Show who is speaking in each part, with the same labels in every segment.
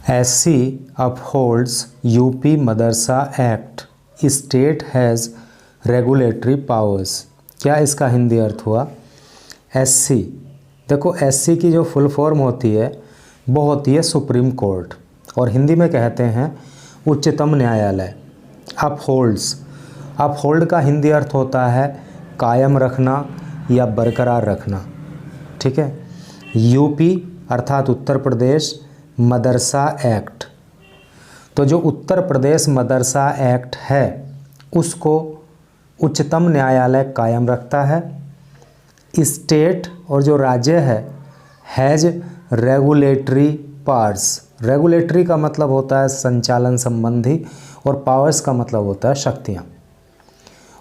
Speaker 1: SC upholds UP Madrasa act, state has regulatory powers. क्या इसका हिंदी अर्थ हुआ? SC, देखो SC की जो फुल फॉर्म होती है वो होती है सुप्रीम कोर्ट, और हिंदी में कहते हैं उच्चतम न्यायालय। अपहोल्ड्स, अपहोल्ड का हिंदी अर्थ होता है कायम रखना या बरकरार रखना, ठीक है। यूपी अर्थात उत्तर प्रदेश, मदरसा एक्ट, तो जो उत्तर प्रदेश मदरसा एक्ट है उसको उच्चतम न्यायालय कायम रखता है। स्टेट और जो राज्य है हैज़ रेगुलेटरी पावर्स, रेगुलेटरी का मतलब होता है संचालन संबंधी और पावर्स का मतलब होता है शक्तियाँ,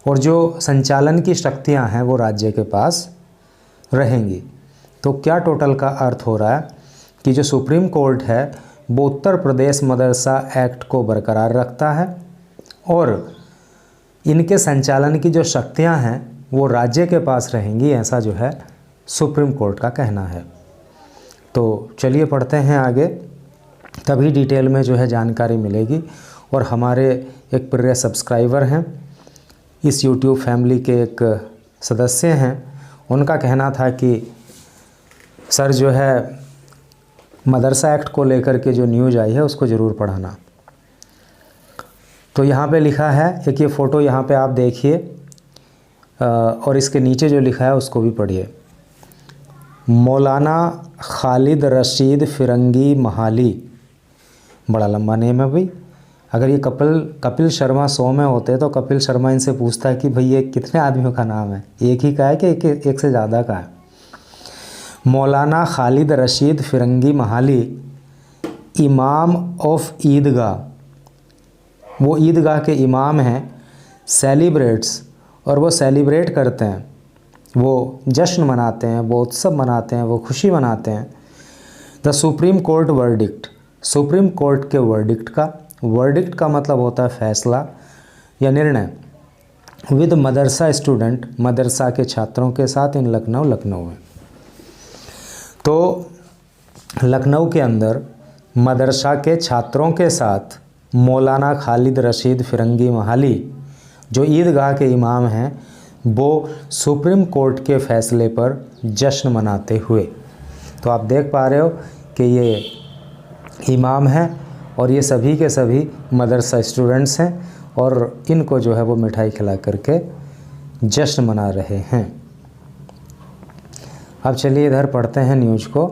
Speaker 1: और जो संचालन की शक्तियाँ हैं वो राज्य के पास रहेंगी। तो क्या टोटल का अर्थ हो रहा है कि जो सुप्रीम कोर्ट है वो उत्तर प्रदेश मदरसा एक्ट को बरकरार रखता है और इनके संचालन की जो शक्तियां हैं वो राज्य के पास रहेंगी, ऐसा जो है सुप्रीम कोर्ट का कहना है। तो चलिए पढ़ते हैं आगे, तभी डिटेल में जो है जानकारी मिलेगी। और हमारे एक प्रिय सब्सक्राइबर हैं, इस यूट्यूब फैमिली के एक सदस्य हैं, उनका कहना था कि सर जो है मदरसा एक्ट को लेकर के जो न्यूज़ आई है उसको ज़रूर पढ़ाना। तो यहाँ पे लिखा है, एक ये फ़ोटो यहाँ पे आप देखिए और इसके नीचे जो लिखा है उसको भी पढ़िए। मौलाना खालिद रशीद फिरंगी महाली, बड़ा लंबा नेम है भाई। अगर ये कपिल शर्मा शो में होते तो कपिल शर्मा इनसे पूछता है कि भाई ये कितने आदमियों का नाम है, एक ही का है कि एक से ज़्यादा का है। मौलाना खालिद रशीद फिरंगी महाली, इमाम ऑफ ईदगाह, वो ईदगाह के इमाम हैं, सेलिब्रेट्स, और वो सेलिब्रेट करते हैं, वो जश्न मनाते हैं, वो उत्सव मनाते हैं, वो खुशी मनाते हैं। The Supreme court verdict, supreme court के वर्डिक्ट का, वर्डिक्ट का मतलब होता है फैसला या निर्णय। विद मदरसा स्टूडेंट, मदरसा के छात्रों के साथ इन लखनऊ में। तो लखनऊ के अंदर मदरसा के छात्रों के साथ मौलाना खालिद रशीद फिरंगी महाली जो ईदगाह के इमाम हैं वो सुप्रीम कोर्ट के फैसले पर जश्न मनाते हुए। तो आप देख पा रहे हो कि ये इमाम हैं और ये सभी के सभी मदरसा स्टूडेंट्स हैं और इनको जो है वो मिठाई खिला करके जश्न मना रहे हैं। अब चलिए इधर पढ़ते हैं न्यूज़ को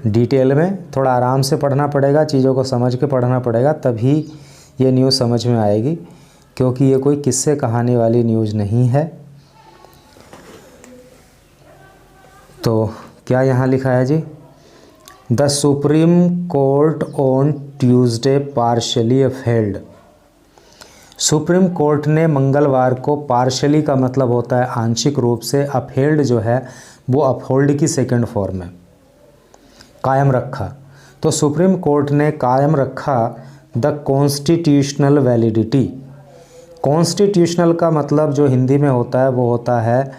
Speaker 1: डिटेल में। थोड़ा आराम से पढ़ना पड़ेगा, चीज़ों को समझ के पढ़ना पड़ेगा, तभी ये न्यूज़ समझ में आएगी, क्योंकि ये कोई किस्से कहानी वाली न्यूज़ नहीं है। तो क्या यहाँ लिखा है जी? The Supreme Court on Tuesday partially upheld, Supreme Court ने मंगलवार को, पार्शली का मतलब होता है आंशिक रूप से, अपहेल्ड जो है वो अपहोल्ड की सेकंड फॉर्म है, कायम रखा। तो सुप्रीम कोर्ट ने कायम रखा द कॉन्स्टिट्यूशनल वैलिडिटी। कॉन्स्टिट्यूशनल का मतलब जो हिंदी में होता है वो होता है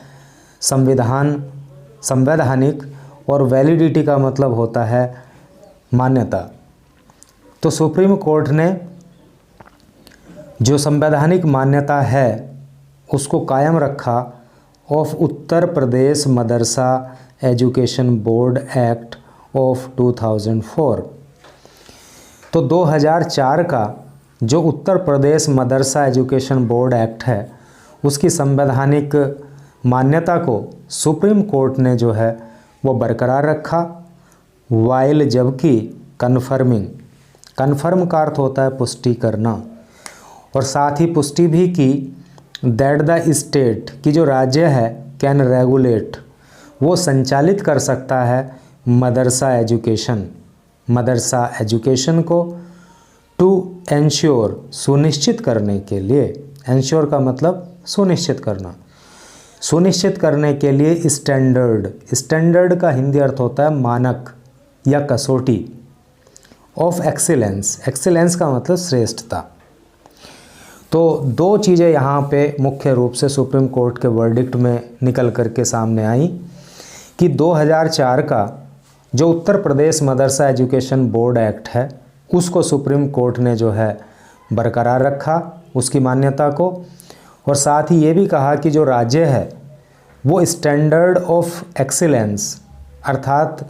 Speaker 1: संवैधानिक, और वैलिडिटी का मतलब होता है मान्यता। तो सुप्रीम कोर्ट ने जो संवैधानिक मान्यता है उसको कायम रखा of Uttar Pradesh Madrasa education board act of 2004। तो 2004 का जो उत्तर प्रदेश मदरसा एजुकेशन बोर्ड एक्ट है उसकी संवैधानिक मान्यता को सुप्रीम कोर्ट ने जो है वो बरकरार रखा। वाइल, जबकि कन्फर्मिंग, कन्फर्म का अर्थ होता है पुष्टि करना, और साथ ही पुष्टि भी की दैट द स्टेट, की जो राज्य है, कैन रेगुलेट, वो संचालित कर सकता है मदरसा एजुकेशन, मदरसा एजुकेशन को, टू एंश्योर, सुनिश्चित करने के लिए। एंश्योर का मतलब सुनिश्चित करना, सुनिश्चित करने के लिए स्टैंडर्ड, स्टैंडर्ड का हिंदी अर्थ होता है मानक या कसौटी, ऑफ एक्सीलेंस, एक्सीलेंस का मतलब श्रेष्ठता। तो दो चीज़ें यहाँ पे मुख्य रूप से सुप्रीम कोर्ट के वर्डिक्ट में निकल कर के सामने आई कि 2004 का जो उत्तर प्रदेश मदरसा एजुकेशन बोर्ड एक्ट है उसको सुप्रीम कोर्ट ने जो है बरकरार रखा, उसकी मान्यता को। और साथ ही ये भी कहा कि जो राज्य है वो स्टैंडर्ड ऑफ एक्सीलेंस, अर्थात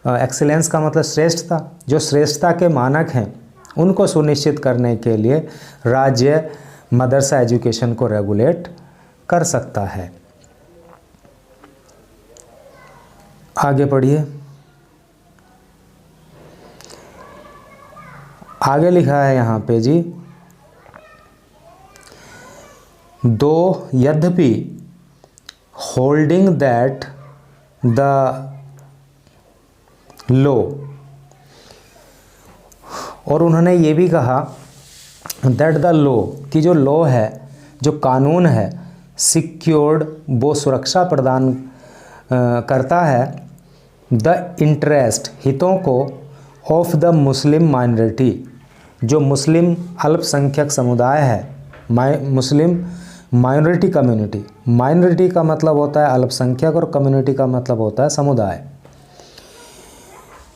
Speaker 1: एक्सीलेंस का मतलब श्रेष्ठता, जो श्रेष्ठता के मानक हैं उनको सुनिश्चित करने के लिए राज्य मदरसा एजुकेशन को रेगुलेट कर सकता है। आगे पढ़िए। आगे लिखा है यहाँ पे जी, दो यद्यपि होल्डिंग दैट द लॉ, और उन्होंने ये भी कहा दैट द लॉ, कि जो लॉ है, जो कानून है, सिक्योर्ड, वो सुरक्षा प्रदान करता है द इंटरेस्ट, हितों को, ऑफ द मुस्लिम माइनॉरिटी, जो मुस्लिम अल्पसंख्यक समुदाय है, मुस्लिम माइनॉरिटी कम्युनिटी। माइनॉरिटी का मतलब होता है अल्पसंख्यक और कम्युनिटी का मतलब होता है समुदाय।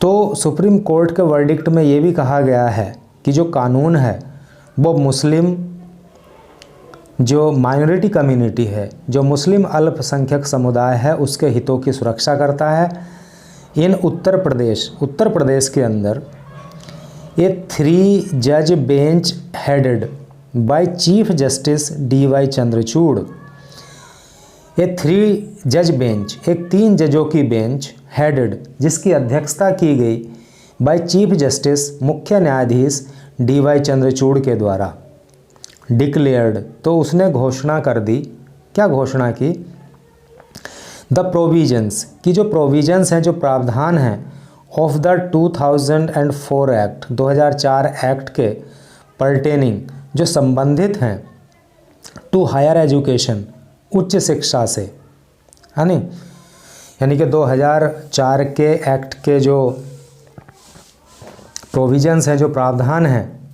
Speaker 1: तो सुप्रीम कोर्ट के वर्डिक्ट में ये भी कहा गया है कि जो कानून है वो मुस्लिम जो माइनॉरिटी कम्युनिटी है, जो मुस्लिम अल्पसंख्यक समुदाय है, उसके हितों की सुरक्षा करता है। इन उत्तर प्रदेश के अंदर ये 3 जज bench headed by chief justice DY Chandrachud, ये 3 जज बेंच, एक 3 जजों की बेंच हेडेड, जिसकी अध्यक्षता की गई बाय चीफ जस्टिस, मुख्य न्यायाधीश DY चंद्रचूड़ के द्वारा, डिक्लेयर्ड, तो उसने घोषणा कर दी। क्या घोषणा की? द प्रोविजंस, की जो प्रोविजंस हैं, जो प्रावधान हैं, ऑफ द 2004 एक्ट, 2004 एक्ट के पर्टेनिंग, जो संबंधित हैं टू हायर एजुकेशन, उच्च शिक्षा से, है नी, यानी कि 2004 के एक्ट के जो प्रोविजंस हैं, जो प्रावधान हैं,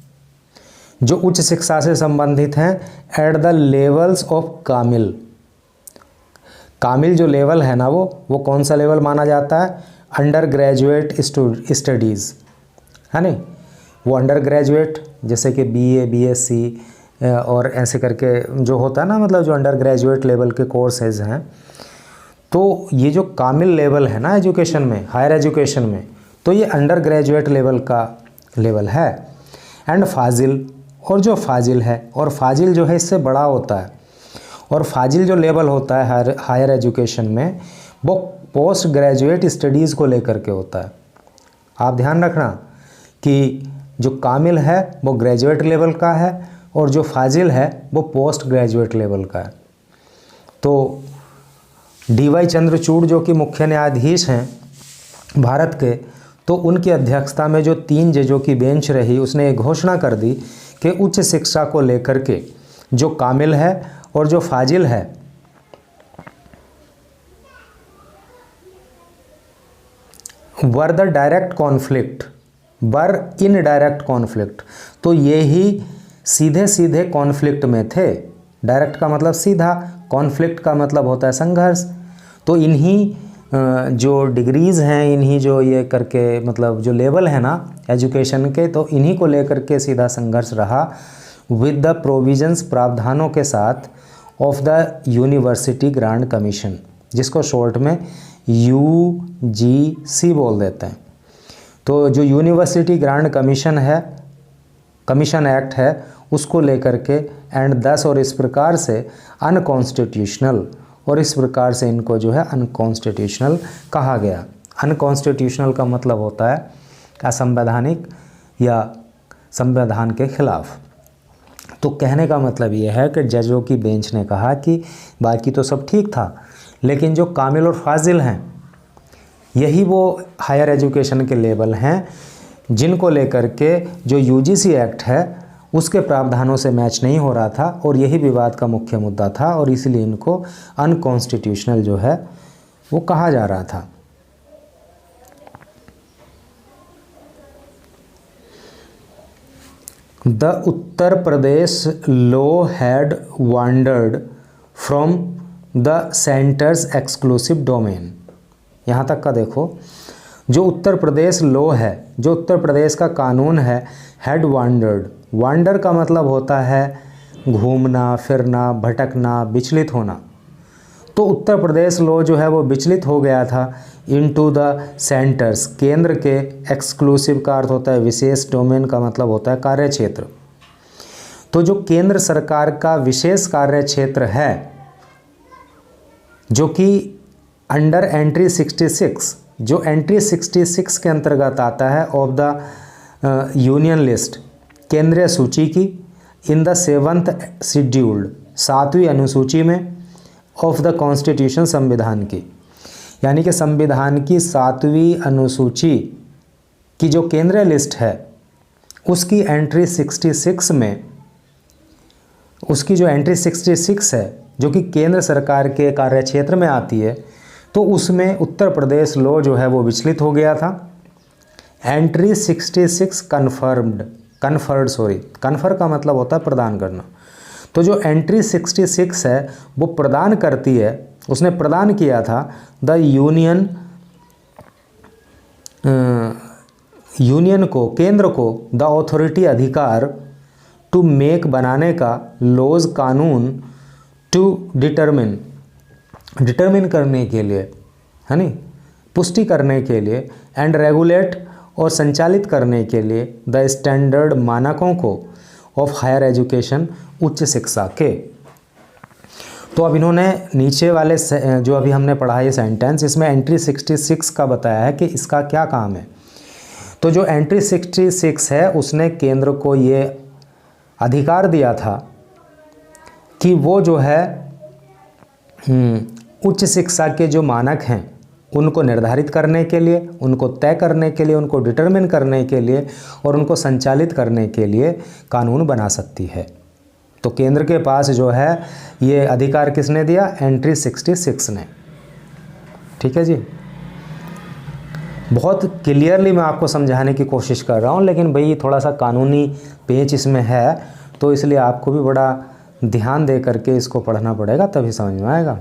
Speaker 1: जो उच्च शिक्षा से संबंधित हैं, एट द लेवल्स ऑफ कामिल। कामिल जो लेवल है ना, वो कौन सा लेवल माना जाता है? अंडर ग्रेजुएट स्टडीज़, है नी, वो अंडर ग्रेजुएट जैसे कि BA BSc और ऐसे करके जो होता है ना, मतलब जो अंडर ग्रेजुएट लेवल के कोर्सेज हैं। तो ये जो कामिल लेवल है ना एजुकेशन में, हायर एजुकेशन में, तो ये अंडर ग्रेजुएट लेवल का लेवल है। एंड फाजिल, और जो फाजिल है, और फाजिल जो है इससे बड़ा होता है, और फाजिल जो लेवल होता है हायर एजुकेशन में, वो पोस्ट ग्रेजुएट स्टडीज़ को लेकर के होता है। आप ध्यान रखना कि जो कामिल है वो ग्रेजुएट लेवल का है, और जो फाजिल है वो पोस्ट ग्रेजुएट लेवल का है। तो DY चंद्रचूड़ जो कि मुख्य न्यायाधीश हैं भारत के, तो उनकी अध्यक्षता में जो 3 जजों की बेंच रही, उसने एक घोषणा कर दी कि उच्च शिक्षा को लेकर के जो कामिल है और जो फाजिल है, were the direct conflict, were in direct conflict, तो ये ही सीधे सीधे कॉन्फ्लिक्ट में थे। डायरेक्ट का मतलब सीधा, कॉन्फ्लिक्ट का मतलब होता है संघर्ष। तो इन्हीं जो डिग्रीज़ हैं, इन्हीं जो ये करके मतलब जो लेवल है ना एजुकेशन के, तो इन्हीं को लेकर के सीधा संघर्ष रहा विद द प्रोविजंस, प्रावधानों के साथ, of the university grant commission, जिसको शॉर्ट में UGC बोल देते हैं। तो जो यूनिवर्सिटी ग्रांट कमीशन है, कमीशन एक्ट है, उसको लेकर के एंड 10, और इस प्रकार से अनकॉन्स्टिट्यूशनल, और इस प्रकार से इनको जो है अनकॉन्स्टिट्यूशनल कहा गया। अनकॉन्स्टिट्यूशनल का मतलब होता है असंवैधानिक या संविधान के खिलाफ। तो कहने का मतलब ये है कि जजों की बेंच ने कहा कि बाकी तो सब ठीक था, लेकिन जो कामिल और फाजिल हैं, यही वो हायर एजुकेशन के लेवल हैं जिनको लेकर के जो UGC एक्ट है उसके प्रावधानों से मैच नहीं हो रहा था, और यही विवाद का मुख्य मुद्दा था, और इसलिए इनको अनकॉन्स्टिट्यूशनल जो है वो कहा जा रहा था। The Uttar Pradesh law had wandered from the centres exclusive domain. यहाँ तक का देखो, जो उत्तर प्रदेश लॉ है, जो उत्तर प्रदेश का कानून है, हैड वांडर्ड। वांडर का मतलब होता है घूमना, फिरना, भटकना, विचलित होना। तो उत्तर प्रदेश लॉ जो है वो विचलित हो गया था इनटू द सेंटर्स, केंद्र के, एक्सक्लूसिव का अर्थ होता है विशेष, डोमेन का मतलब होता है कार्य क्षेत्र। तो जो केंद्र सरकार का विशेष कार्य क्षेत्र है, जो कि अंडर एंट्री 66, जो एंट्री 66 के अंतर्गत आता है ऑफ द यूनियन लिस्ट, केंद्रीय सूची की, इन द 7th शेड्यूल्ड, 7वीं अनुसूची में, ऑफ द कॉन्स्टिट्यूशन, संविधान की, यानी कि संविधान की 7वीं अनुसूची की जो केंद्रीय लिस्ट है उसकी एंट्री 66 में, उसकी जो एंट्री 66 है जो कि केंद्र सरकार के कार्य क्षेत्र में आती है, तो उसमें उत्तर प्रदेश लॉ जो है वो विचलित हो गया था। एंट्री 66 कन्फर का मतलब होता है प्रदान करना। तो जो एंट्री 66 है वो प्रदान करती है, उसने प्रदान किया था द यूनियन को, केंद्र को, द ऑथोरिटी, अधिकार, टू मेक, बनाने का, लॉज, कानून, टू डिटरमिन करने के लिए, है नी, पुष्टि करने के लिए, एंड रेगुलेट, और संचालित करने के लिए, द स्टैंडर्ड, मानकों को, ऑफ हायर एजुकेशन, उच्च शिक्षा के। तो अब इन्होंने नीचे वाले जो अभी हमने पढ़ा ये सेंटेंस, इसमें एंट्री 66 का बताया है कि इसका क्या काम है। तो जो एंट्री 66 है उसने केंद्र को ये अधिकार दिया था कि वो जो है उच्च शिक्षा के जो मानक हैं उनको निर्धारित करने के लिए, उनको तय करने के लिए, उनको डिटरमिन करने के लिए और उनको संचालित करने के लिए कानून बना सकती है। तो केंद्र के पास जो है ये अधिकार किसने दिया? एंट्री 66 ने। ठीक है जी, बहुत क्लियरली मैं आपको समझाने की कोशिश कर रहा हूँ, लेकिन भाई थोड़ा सा कानूनी पेच इसमें है, तो इसलिए आपको भी बड़ा ध्यान दे करके इसको पढ़ना पड़ेगा, तभी समझ में आएगा।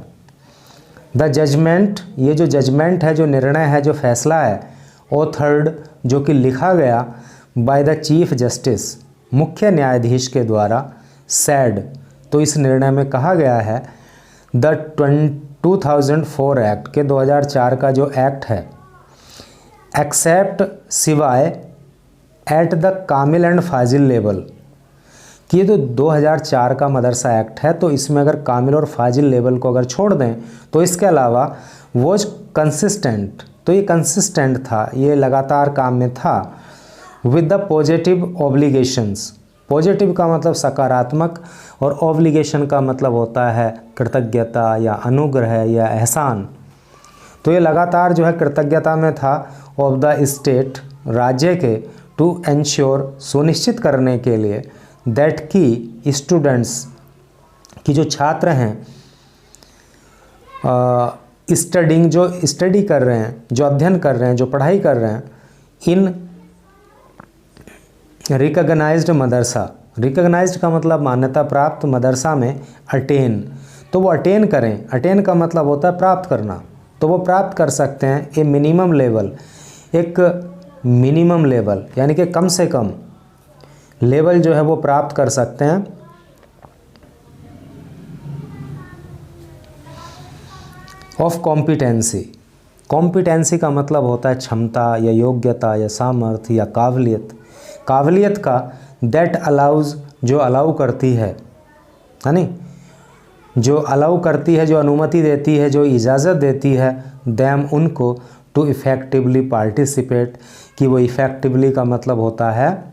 Speaker 1: द जजमेंट, ये जो जजमेंट है, जो निर्णय है, जो फैसला है, ऑथर्ड, जो कि लिखा गया बाय द चीफ जस्टिस, मुख्य न्यायाधीश के द्वारा, सैड, तो इस निर्णय में कहा गया है द 2004 एक्ट के 2004 का जो एक्ट है, एक्सेप्ट, सिवाय, at the Kamil and Fazil level, कि ये तो 2004 का मदरसा एक्ट है, तो इसमें अगर कामिल और फाजिल लेवल को अगर छोड़ दें तो इसके अलावा वॉज कंसिस्टेंट, तो ये कंसिस्टेंट था, ये लगातार काम में था, with the positive obligations, positive का मतलब सकारात्मक और ऑब्लिगेशन का मतलब होता है कृतज्ञता या अनुग्रह या एहसान, तो ये लगातार जो है कृतज्ञता में था, ऑफ द स्टेट, राज्य के, टू एंश्योर, सुनिश्चित करने के लिए, दैट की स्टूडेंट्स, की जो छात्र हैं, स्टडिंग, जो स्टडी कर रहे हैं, जो अध्ययन कर रहे हैं, जो पढ़ाई कर रहे हैं, इन रिकॉग्नाइज्ड मदरसा, रिकॉग्नाइज्ड का मतलब मान्यता प्राप्त, मदरसा में, अटेन, तो वो अटेन करें, अटेन का मतलब होता है प्राप्त करना, तो वो प्राप्त कर सकते हैं ए मिनिमम लेवल, एक मिनिमम लेवल यानी कि कम से कम लेवल जो है वो प्राप्त कर सकते हैं, ऑफ कॉम्पिटेंसी, कॉम्पिटेंसी का मतलब होता है क्षमता या योग्यता या सामर्थ्य या काबिलियत, काबिलियत का, दैट अलाउज, जो अलाउ करती है नहीं, जो अलाउ करती है, जो अनुमति देती है, जो इजाज़त देती है, दैम, उनको, टू इफ़ेक्टिवली पार्टिसिपेट, कि वो इफ़ेक्टिवली का मतलब होता है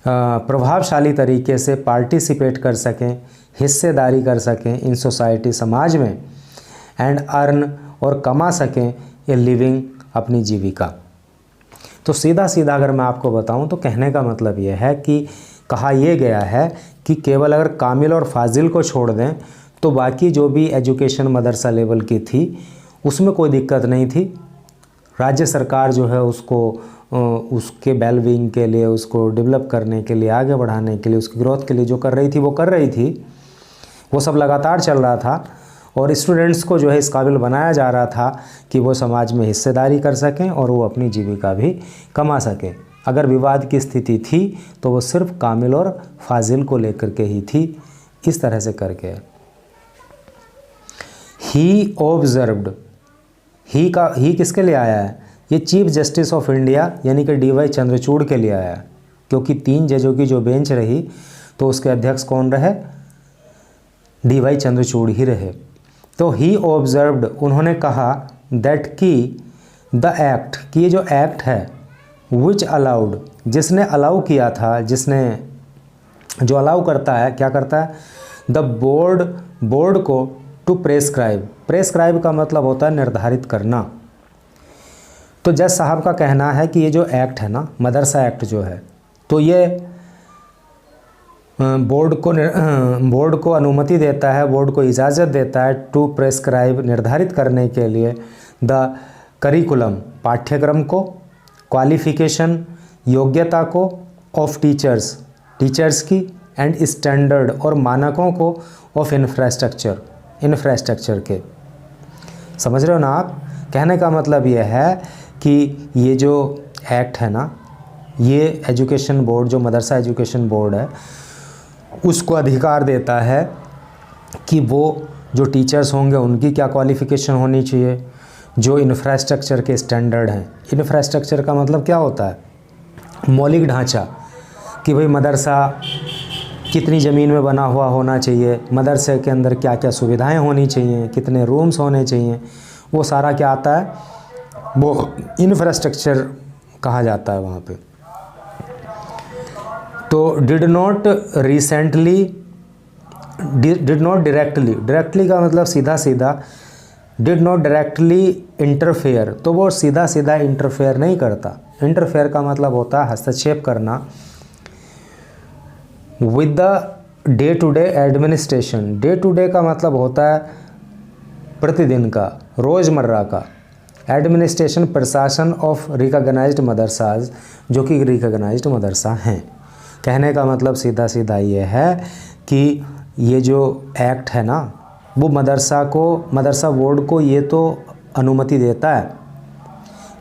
Speaker 1: प्रभावशाली तरीके से पार्टिसिपेट कर सकें, हिस्सेदारी कर सकें इन सोसाइटी, समाज में, एंड अर्न, और कमा सकें ए लिविंग, अपनी जीविका। तो सीधा सीधा अगर मैं आपको बताऊं तो कहने का मतलब ये है कि कहा यह गया है कि केवल अगर कामिल और फाजिल को छोड़ दें तो बाकी जो भी एजुकेशन मदरसा लेवल की थी उसमें कोई दिक्कत नहीं थी। राज्य सरकार जो है उसको उसके वेलबींग के लिए, उसको डेवलप करने के लिए, आगे बढ़ाने के लिए, उसकी ग्रोथ के लिए जो कर रही थी वो कर रही थी, वो सब लगातार चल रहा था। और स्टूडेंट्स को जो है इस काबिल बनाया जा रहा था कि वो समाज में हिस्सेदारी कर सकें और वो अपनी जीविका भी कमा सकें। अगर विवाद की स्थिति थी तो वो सिर्फ कामिल और फाजिल को लेकर के ही थी, इस तरह से करके। ही ऑब्जर्व्ड, ही किसके लिए आया है? ये चीफ जस्टिस ऑफ इंडिया यानी कि डी.वाई. चंद्रचूड़ के लिए आया है, क्योंकि 3 जजों की जो बेंच रही तो उसके अध्यक्ष कौन रहे? डी.वाई. चंद्रचूड़ ही रहे। तो ही ऑब्जर्व्ड, उन्होंने कहा दैट कि द एक्ट, कि ये जो एक्ट है विच अलाउड, जिसने अलाउ किया था, जिसने जो अलाउ करता है, क्या करता है? द बोर्ड को टू प्रेस्क्राइब, प्रेस्क्राइब का मतलब होता है निर्धारित करना। तो जज साहब का कहना है कि ये जो एक्ट है ना, मदरसा एक्ट जो है, तो ये बोर्ड को अनुमति देता है, बोर्ड को इजाज़त देता है टू प्रेस्क्राइब, निर्धारित करने के लिए, द करिकुलम, पाठ्यक्रम को, क्वालिफिकेशन, योग्यता को, ऑफ टीचर्स की, एंड स्टैंडर्ड, और मानकों को, ऑफ इंफ्रास्ट्रक्चर के। समझ रहे हो ना आप? कहने का मतलब ये है कि ये जो एक्ट है ना, ये एजुकेशन बोर्ड, जो मदरसा एजुकेशन बोर्ड है, उसको अधिकार देता है कि वो जो टीचर्स होंगे उनकी क्या क्वालिफ़िकेशन होनी चाहिए, जो इंफ्रास्ट्रक्चर के स्टैंडर्ड हैं। इंफ्रास्ट्रक्चर का मतलब क्या होता है? मौलिक ढांचा, कि भाई मदरसा कितनी ज़मीन में बना हुआ होना चाहिए, मदरसे के अंदर क्या क्या सुविधाएं होनी चाहिए, कितने रूम्स होने चाहिए, वो सारा क्या आता है? वो इंफ्रास्ट्रक्चर कहा जाता है वहाँ पे। तो डिड नॉट डायरेक्टली का मतलब सीधा सीधा, डिड नॉट डायरेक्टली इंटरफेयर, तो वो सीधा सीधा इंटरफेयर नहीं करता। इंटरफेयर का मतलब होता है हस्तक्षेप करना with the day to day administration. Day to day का मतलब होता है प्रतिदिन का, रोज़मर्रा का। एडमिनिस्ट्रेशन, प्रशासन ऑफ रिकॉग्नाइज्ड मदरसाज, जो कि रिकॉग्नाइज्ड मदरसा हैं। कहने का मतलब सीधा सीधा ये है कि ये जो एक्ट है ना, वो मदरसा बोर्ड को ये तो अनुमति देता है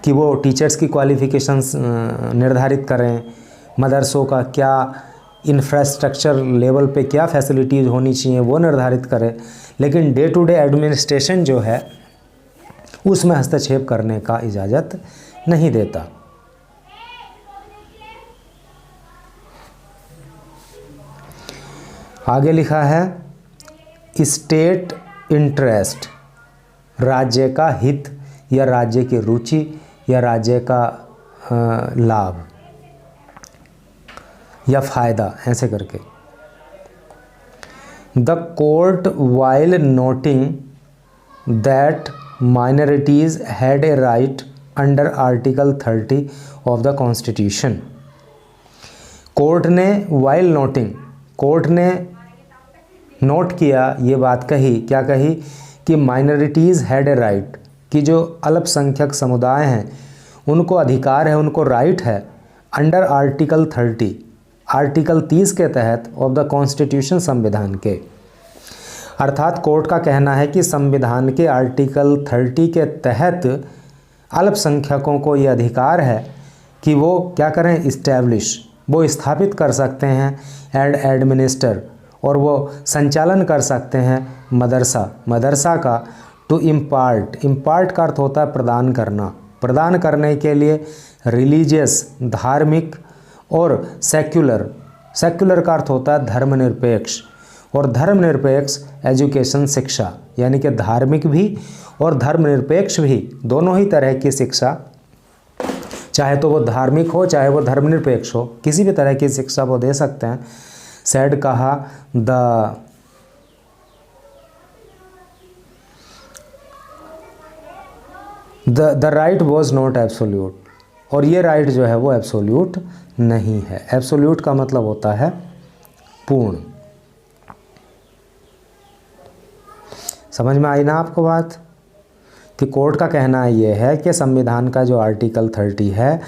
Speaker 1: कि वो टीचर्स की क्वालिफ़िकेशंस निर्धारित करें, मदरसों का क्या इंफ्रास्ट्रक्चर लेवल पे क्या फैसिलिटीज़ होनी चाहिए वो निर्धारित करें, लेकिन डे टू डे एडमिनिस्ट्रेशन जो है उसमें हस्तक्षेप करने का इजाज़त नहीं देता। आगे लिखा है स्टेट इंटरेस्ट, राज्य का हित या राज्य की रुचि या राज्य का लाभ या फ़ायदा, ऐसे करके। The court while noting that minorities had a right under article 30 of the constitution. Court ने वाइल नोटिंग, कोर्ट ने नोट किया, ये बात कही, क्या कही? कि माइनॉरिटीज़ हैड ए राइट, कि जो अल्पसंख्यक समुदाय हैं उनको अधिकार है, उनको राइट है अंडर आर्टिकल 30, आर्टिकल 30 के तहत ऑफ द कॉन्स्टिट्यूशन, संविधान के। अर्थात कोर्ट का कहना है कि संविधान के आर्टिकल 30 के तहत अल्पसंख्यकों को ये अधिकार है कि वो क्या करें? इस्टेब्लिश, वो स्थापित कर सकते हैं, एंड एडमिनिस्टर, और वो संचालन कर सकते हैं मदरसा का, टू इम्पार्ट का अर्थ होता है प्रदान करना, प्रदान करने के लिए रिलीजियस, धार्मिक, और सेक्युलर का अर्थ होता है धर्मनिरपेक्ष, और धर्मनिरपेक्ष एजुकेशन, शिक्षा, यानी कि धार्मिक भी और धर्मनिरपेक्ष भी, दोनों ही तरह की शिक्षा, चाहे तो वो धार्मिक हो चाहे वो धर्मनिरपेक्ष हो, किसी भी तरह की शिक्षा वो दे सकते हैं। सेड कहा the right was not absolute, और ये राइट जो है वो एब्सोल्यूट नहीं है। एब्सोल्यूट का मतलब होता है पूर्ण। समझ में आई ना आपको बात? कि कोर्ट का कहना ये है कि संविधान का जो आर्टिकल 30 है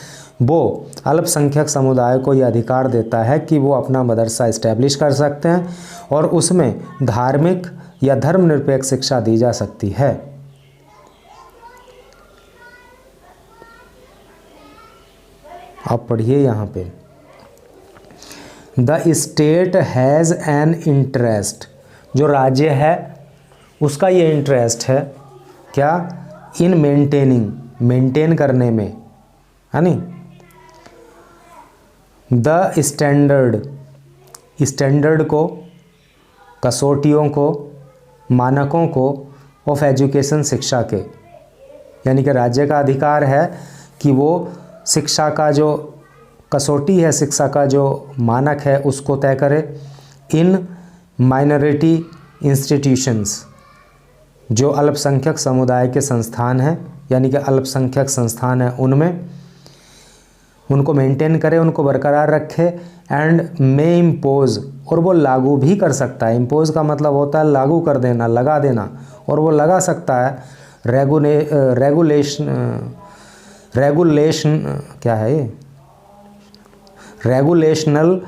Speaker 1: वो अल्पसंख्यक समुदाय को ये अधिकार देता है कि वो अपना मदरसा इस्टेब्लिश कर सकते हैं, और उसमें धार्मिक, या धर्मनिरपेक्ष शिक्षा दी जा सकती है? आप पढ़िए यहाँ पे, the state has an interest, जो राज्य है उसका ये इंटरेस्ट है क्या, इन मेंटेनिंग, मेंटेन करने में, है नी, द स्टैंडर्ड, स्टैंडर्ड को, कसौटियों को, मानकों को, ऑफ एजुकेशन, शिक्षा के, यानी कि राज्य का अधिकार है कि वो शिक्षा का जो कसौटी है, शिक्षा का जो मानक है उसको तय करे। इन माइनॉरिटी इंस्टीट्यूशंस, जो अल्पसंख्यक समुदाय के संस्थान हैं, यानी कि अल्पसंख्यक संस्थान हैं, उनमें उनको मेंटेन करे, उनको बरकरार रखे। एंड मे इम्पोज, और वो लागू भी कर सकता है। इम्पोज का मतलब होता है लागू कर देना, लगा देना, और वो लगा सकता है रेगुलेशन क्या है ये, रेगुलेशनल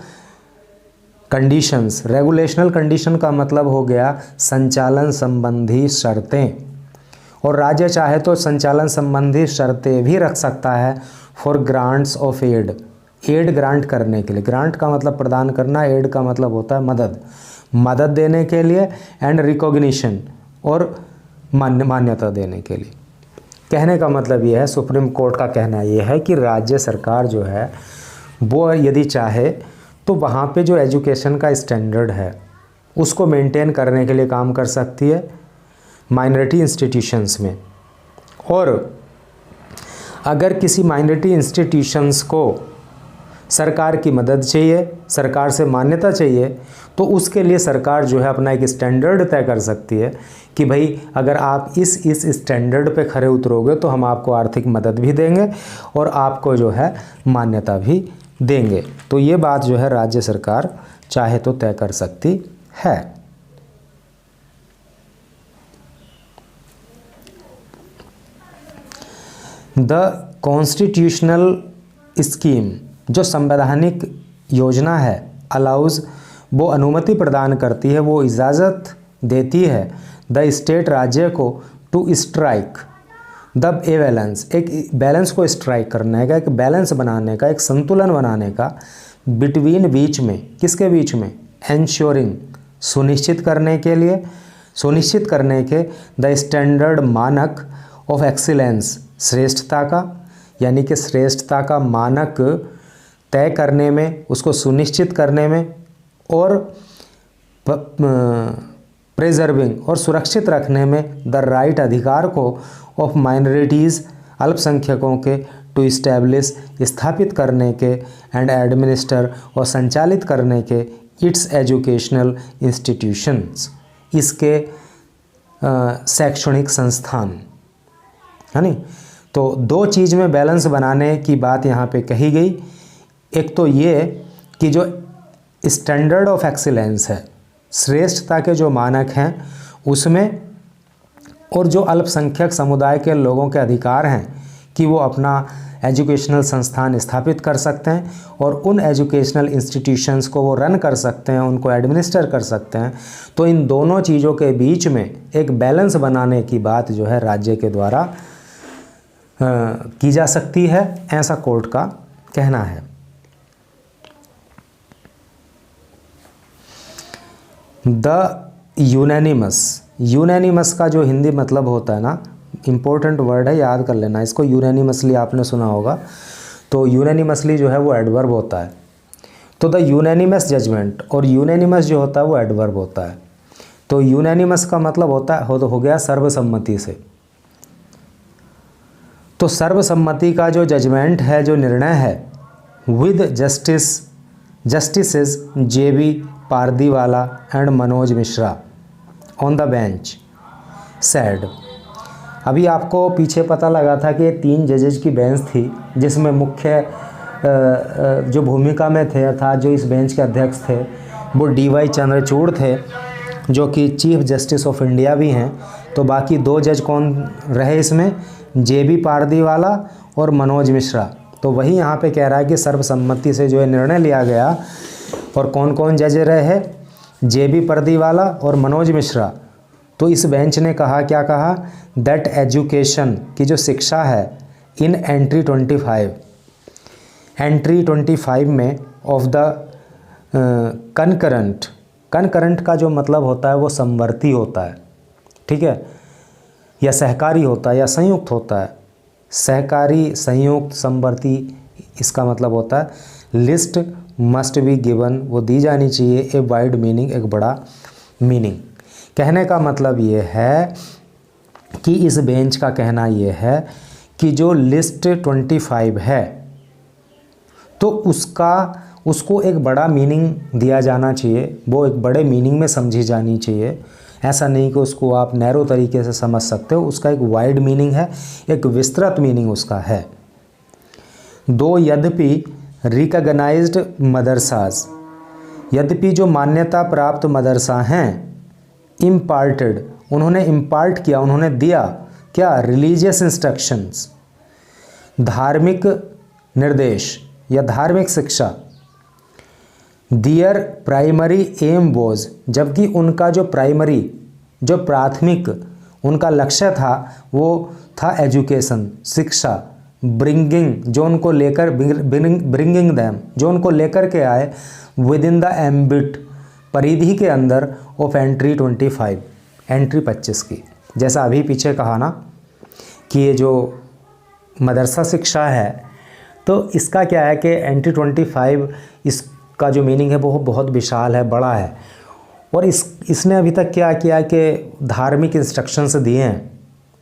Speaker 1: कंडीशंस। रेगुलेशनल कंडीशन का मतलब हो गया संचालन संबंधी शर्तें, और राज्य चाहे तो संचालन संबंधी शर्तें भी रख सकता है for grants of aid, aid grant करने के लिए। ग्रांट का मतलब प्रदान करना, एड का मतलब होता है मदद, मदद देने के लिए। एंड रिकॉग्निशन, और मान्यता देने के लिए। कहने का मतलब ये है, सुप्रीम कोर्ट का कहना ये है कि राज्य सरकार जो है वो यदि चाहे तो वहाँ पे जो एजुकेशन का स्टैंडर्ड है उसको मेंटेन करने के लिए काम कर सकती है माइनॉरिटी इंस्टीट्यूशंस में। और अगर किसी माइनॉरिटी इंस्टीट्यूशंस को सरकार की मदद चाहिए, सरकार से मान्यता चाहिए, तो उसके लिए सरकार जो है अपना एक स्टैंडर्ड तय कर सकती है कि भाई अगर आप इस स्टैंडर्ड पे खरे उतरोगे तो हम आपको आर्थिक मदद भी देंगे और आपको जो है मान्यता भी देंगे। तो ये बात जो है राज्य सरकार चाहे तो तय कर सकती है। द कॉन्स्टिट्यूशनल स्कीम, जो संवैधानिक योजना है, अलाउज, वो अनुमति प्रदान करती है, वो इजाज़त देती है द स्टेट, राज्य को, to strike the a balance, एक बैलेंस को स्ट्राइक करने का, एक बैलेंस बनाने का, एक संतुलन बनाने का, बिटवीन, बीच में, किसके बीच में, एंश्योरिंग, सुनिश्चित करने के लिए, सुनिश्चित करने के, द स्टैंडर्ड, मानक, ऑफ एक्सीलेंस, श्रेष्ठता का, यानी कि श्रेष्ठता का मानक तय करने में, उसको सुनिश्चित करने में, और प्रिजर्विंग, और सुरक्षित रखने में, द राइट, अधिकार को, ऑफ माइनॉरिटीज़, अल्पसंख्यकों के, टू इस्टेब्लिश, स्थापित करने के, एंड एडमिनिस्टर, और संचालित करने के, इट्स एजुकेशनल इंस्टीट्यूशंस, इसके शैक्षणिक संस्थान, है नी। तो दो चीज़ में बैलेंस बनाने की बात यहाँ पे कही गई। एक तो ये कि जो स्टैंडर्ड ऑफ एक्सीलेंस है, श्रेष्ठता के जो मानक हैं उसमें, और जो अल्पसंख्यक समुदाय के लोगों के अधिकार हैं कि वो अपना एजुकेशनल संस्थान स्थापित कर सकते हैं और उन एजुकेशनल इंस्टीट्यूशंस को वो रन कर सकते हैं, उनको एडमिनिस्टर कर सकते हैं। तो इन दोनों चीज़ों के बीच में एक बैलेंस बनाने की बात जो है राज्य के द्वारा की जा सकती है, ऐसा कोर्ट का कहना है। द यूनैनिमस, यूनैनिमस का जो हिंदी मतलब होता है ना, इम्पोर्टेंट वर्ड है, याद कर लेना इसको। यूनैनिमसली आपने सुना होगा, तो यूनैनिमसली जो है वो एडवर्ब होता है। तो द यूनैनिमस जजमेंट, और यूनैनिमस जो होता है वो एडवर्ब होता है। तो यूनैनिमस का मतलब होता है हो गया सर्वसम्मति से। तो सर्वसम्मति का जो जजमेंट है, जो निर्णय है, with justices JB Pardiwala and Manoj Mishra on the bench said. अभी आपको पीछे पता लगा था कि 3 जजेज की बेंच थी, जिसमें मुख्य जो भूमिका में थे, अर्थात जो इस बेंच के अध्यक्ष थे वो DY चंद्रचूड़ थे, जो कि चीफ जस्टिस ऑफ इंडिया भी हैं। तो बाकी 2 जज कौन रहे इसमें, JB पारदीवाला और मनोज मिश्रा। तो वही यहाँ पे कह रहा है कि सर्वसम्मति से जो है निर्णय लिया गया। और कौन कौन जज रहे हैं, JB पारदीवाला और मनोज मिश्रा। तो इस बेंच ने कहा, क्या कहा, दैट एजुकेशन की जो शिक्षा है इन एंट्री 25 में ऑफ द कनकरेंट का जो मतलब होता है वो समवर्ती होता है, ठीक है, या सहकारी होता है या संयुक्त होता है। सहकारी, संयुक्त, समवर्ती, इसका मतलब होता है लिस्ट मस्ट बी गिवन, वो दी जानी चाहिए, ए वाइड मीनिंग, एक बड़ा मीनिंग। कहने का मतलब ये है कि इस बेंच का कहना ये है कि जो लिस्ट 25 है तो उसको एक बड़ा मीनिंग दिया जाना चाहिए, वो एक बड़े मीनिंग में समझी जानी चाहिए। ऐसा नहीं कि उसको आप नैरो तरीके से समझ सकते हो, उसका एक वाइड मीनिंग है, एक विस्तृत मीनिंग उसका है। दो यद्यपि रिकॉग्नाइज्ड मदरसाज, यद्यपि जो मान्यता प्राप्त मदरसा हैं, इम्पार्टेड, उन्होंने इम्पार्ट किया, उन्होंने दिया क्या, रिलीजियस इंस्ट्रक्शंस, धार्मिक निर्देश या धार्मिक शिक्षा। दियर प्राइमरी एम वॉज, जबकि उनका जो प्राइमरी, जो प्राथमिक उनका लक्ष्य था वो था एजुकेशन, शिक्षा, ब्रिंगिंग, जो उनको लेकर, ब्रिंगिंग दैम, जो उनको लेकर के आए, विद इन द एम्बिट, परिधि के अंदर, ऑफ एंट्री 25, एंट्री 25 की। जैसा अभी पीछे कहा ना कि ये जो मदरसा शिक्षा है तो इसका क्या है कि एंट्री 25, इसका जो मीनिंग है वो बहुत विशाल है, बड़ा है। और इसने अभी तक क्या किया कि धार्मिक इंस्ट्रक्शंस दिए हैं,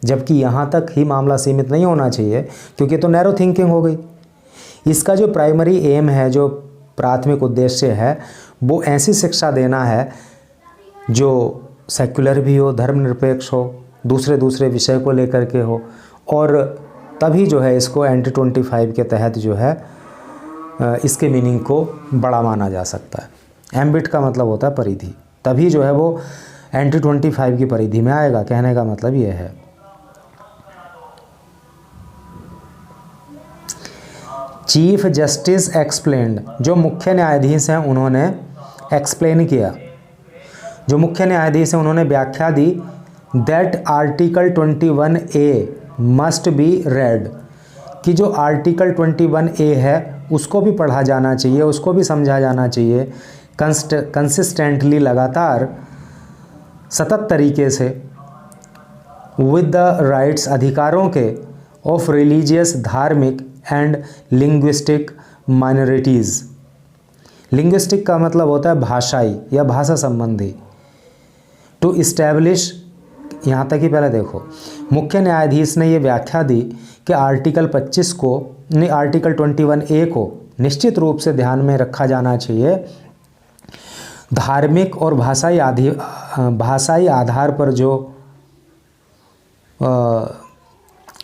Speaker 1: जबकि यहाँ तक ही मामला सीमित नहीं होना चाहिए क्योंकि तो नैरो थिंकिंग हो गई। इसका जो प्राइमरी एम है, जो प्राथमिक उद्देश्य है, वो ऐसी शिक्षा देना है जो सेक्युलर भी हो, धर्मनिरपेक्ष हो, दूसरे विषय को लेकर के हो, और तभी जो है इसको एंट्री 25 के तहत जो है इसके मीनिंग को बड़ा माना जा सकता है। एम्बिट का मतलब होता है परिधि, तभी जो है वो एंट्री 25 की परिधि में आएगा, कहने का मतलब ये है। चीफ जस्टिस एक्सप्लेन्ड, जो मुख्य न्यायाधीश हैं उन्होंने एक्सप्लेन किया, जो मुख्य न्यायाधीश हैं उन्होंने व्याख्या दी, that article 21A must be read, कि जो आर्टिकल 21A है उसको भी पढ़ा जाना चाहिए, उसको भी समझा जाना चाहिए, कंसिस्टेंटली, लगातार, सतत तरीके से, विद द राइट्स, अधिकारों के, ऑफ रिलीजियस, धार्मिक, एंड लिंग्विस्टिक माइनॉरिटीज़। लिंग्विस्टिक का मतलब होता है भाषाई या भाषा संबंधी। टू इस्टेब्लिश, यहाँ तक ही पहले देखो, मुख्य न्यायाधीश ने ये व्याख्या दी कि आर्टिकल 25 को, नहीं, आर्टिकल 21A को निश्चित रूप से ध्यान में रखा जाना चाहिए। धार्मिक और भाषाई आधार पर जो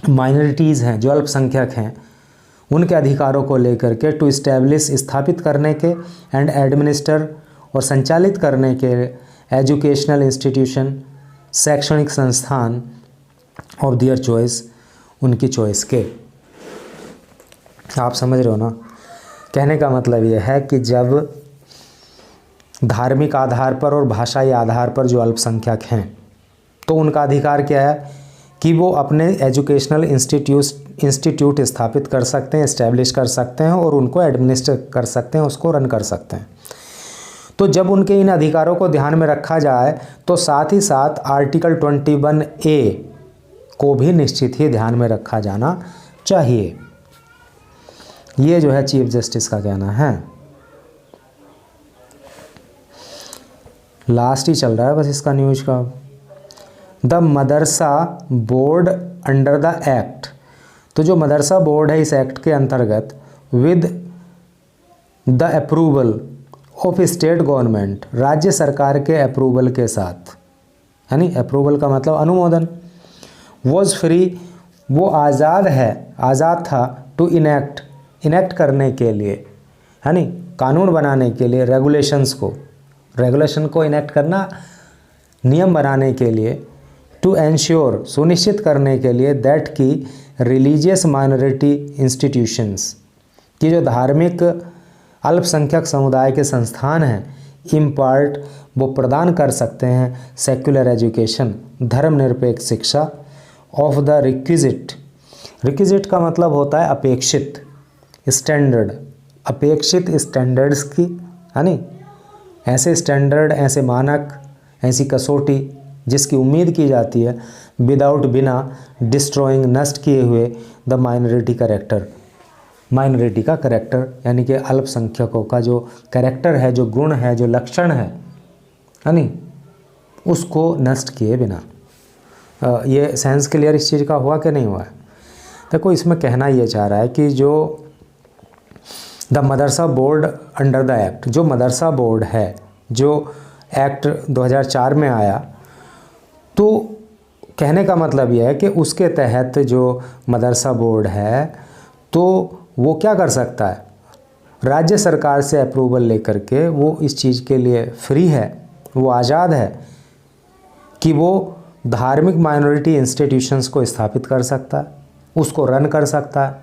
Speaker 1: माइनॉरिटीज़ हैं, जो अल्पसंख्यक हैं, उनके अधिकारों को लेकर के, टू इस्टेब्लिश, स्थापित करने के, एंड एडमिनिस्टर, और संचालित करने के, एजुकेशनल इंस्टीट्यूशन, शैक्षणिक संस्थान, ऑफ देयर चॉइस, उनकी चॉइस के। आप समझ रहे हो ना, कहने का मतलब यह है कि जब धार्मिक आधार पर और भाषाई आधार पर जो अल्पसंख्यक हैं तो उनका अधिकार क्या है कि वो अपने एजुकेशनल इंस्टीट्यूट स्थापित कर सकते हैं, इस्टेब्लिश कर सकते हैं, और उनको एडमिनिस्टर कर सकते हैं, उसको रन कर सकते हैं। तो जब उनके इन अधिकारों को ध्यान में रखा जाए तो साथ ही साथ आर्टिकल 21A को भी निश्चित ही ध्यान में रखा जाना चाहिए। ये जो है चीफ जस्टिस का कहना है। लास्ट ही चल रहा है बस इसका न्यूज़ का। The Madrasa board under the act, तो जो मदरसा बोर्ड है इस एक्ट के अंतर्गत, with the approval of state government, राज्य सरकार के अप्रूवल के साथ, यानी अप्रूवल का मतलब अनुमोदन, वॉज फ्री, वो आज़ाद है, आज़ाद था, टू इनेक्ट करने के लिए, यानी कानून बनाने के लिए, रेगुलेशन को इनेक्ट करना, नियम बनाने के लिए, टू एंश्योर, सुनिश्चित करने के लिए, दैट की रिलीजियस माइनॉरिटी इंस्टीट्यूशंस, की जो धार्मिक अल्पसंख्यक समुदाय के संस्थान हैं, इम्पार्ट वो प्रदान कर सकते हैं सेक्युलर एजुकेशन धर्मनिरपेक्ष शिक्षा ऑफ द रिक्विजिट। रिक्विजिट का मतलब होता है अपेक्षित स्टैंडर्ड, अपेक्षित स्टैंडर्ड्स की, है नी, ऐसे स्टैंडर्ड, ऐसे मानक, ऐसी कसौटी जिसकी उम्मीद की जाती है विदाउट, बिना डिस्ट्रॉइंग, नष्ट किए हुए द माइनॉरिटी कैरेक्टर, माइनॉरिटी का कैरेक्टर यानी कि अल्पसंख्यकों का जो कैरेक्टर है, जो गुण है, जो लक्षण है नी, उसको नष्ट किए बिना। ये सेंस क्लियर इस चीज़ का हुआ कि नहीं हुआ है? देखो इसमें कहना ये चाह रहा है कि जो the Madrasa board under the act, जो मदरसा बोर्ड है, जो एक्ट 2004 में आया, तो कहने का मतलब यह है कि उसके तहत जो मदरसा बोर्ड है तो वो क्या कर सकता है, राज्य सरकार से अप्रूवल लेकर के वो इस चीज़ के लिए फ्री है, वो आज़ाद है कि वो धार्मिक माइनॉरिटी इंस्टीट्यूशंस को स्थापित कर सकता है, उसको रन कर सकता है,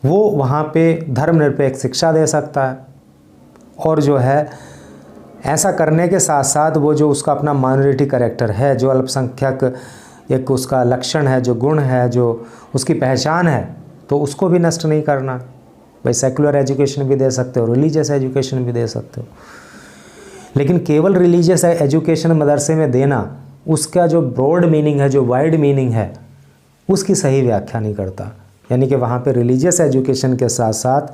Speaker 1: वो वहाँ पे धर्मनिरपेक्ष शिक्षा दे सकता है, और जो है ऐसा करने के साथ साथ वो जो उसका अपना माइनॉरिटी कैरेक्टर है, जो अल्पसंख्यक एक उसका लक्षण है, जो गुण है, जो उसकी पहचान है, तो उसको भी नष्ट नहीं करना। भाई सेकुलर एजुकेशन भी दे सकते हो, रिलीजियस एजुकेशन भी दे सकते हो, लेकिन केवल रिलीजियस एजुकेशन मदरसे में देना, उसका जो ब्रॉड मीनिंग है, जो वाइड मीनिंग है, उसकी सही व्याख्या नहीं करता। यानी कि वहाँ पे रिलीजियस एजुकेशन के साथ साथ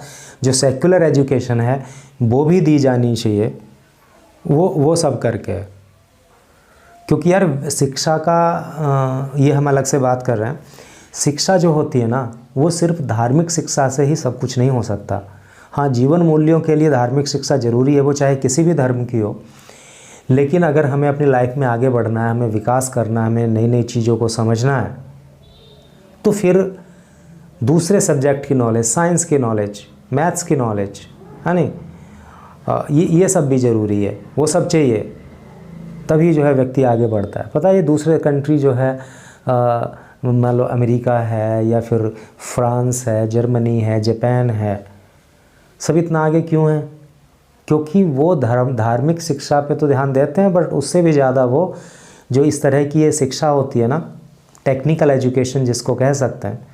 Speaker 1: जो सेकुलर एजुकेशन है वो भी दी जानी चाहिए, वो सब करके। क्योंकि यार शिक्षा का ये हम अलग से बात कर रहे हैं, शिक्षा जो होती है ना वो सिर्फ धार्मिक शिक्षा से ही सब कुछ नहीं हो सकता। हाँ, जीवन मूल्यों के लिए धार्मिक शिक्षा ज़रूरी है, वो चाहे किसी भी धर्म की हो, लेकिन अगर हमें अपनी लाइफ में आगे बढ़ना है, हमें विकास करना है, हमें नई नई चीज़ों को समझना है, तो फिर दूसरे सब्जेक्ट की नॉलेज, साइंस की नॉलेज, मैथ्स की नॉलेज, है नहीं, ये सब भी ज़रूरी है, वो सब चाहिए, तभी जो है व्यक्ति आगे बढ़ता है। पता है ये दूसरे कंट्री जो है, मान लो अमेरिका है या फिर फ्रांस है, जर्मनी है, जापान है, सब इतना आगे क्यों हैं? क्योंकि वो धार्मिक शिक्षा पे तो ध्यान देते हैं, बट उससे भी ज़्यादा वो जो इस तरह की ये शिक्षा होती है ना, टेक्निकल एजुकेशन जिसको कह सकते हैं,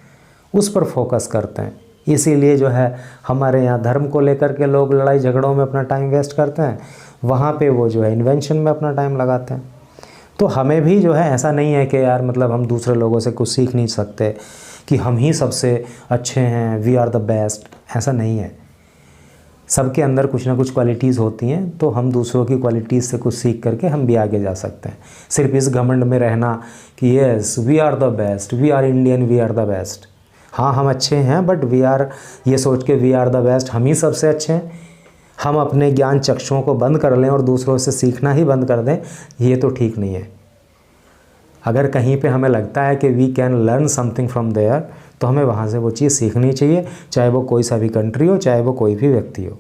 Speaker 1: उस पर फोकस करते हैं। इसीलिए जो है हमारे यहाँ धर्म को लेकर के लोग लड़ाई झगड़ों में अपना टाइम वेस्ट करते हैं, वहाँ पे वो जो है इन्वेंशन में अपना टाइम लगाते हैं। तो हमें भी जो है ऐसा नहीं है कि यार मतलब हम दूसरे लोगों से कुछ सीख नहीं सकते, कि हम ही सबसे अच्छे हैं, वी आर द बेस्ट, ऐसा नहीं है। सबके अंदर कुछ ना कुछ क्वालिटीज़ होती हैं, तो हम दूसरों की क्वालिटीज़ से कुछ सीख करके हम भी आगे जा सकते हैं। सिर्फ इस घमंड में रहना कि yes we are the best, we are Indian, we are the best, हाँ हम अच्छे हैं, बट वी आर, ये सोच के वी आर द बेस्ट, हम ही सबसे अच्छे हैं, हम अपने ज्ञान चक्षुओं को बंद कर लें और दूसरों से सीखना ही बंद कर दें, ये तो ठीक नहीं है। अगर कहीं पे हमें लगता है कि we can learn something from there, तो हमें वहाँ से वो चीज़ सीखनी चाहिए, चाहे वो कोई सा भी कंट्री हो, चाहे वो कोई भी व्यक्ति हो।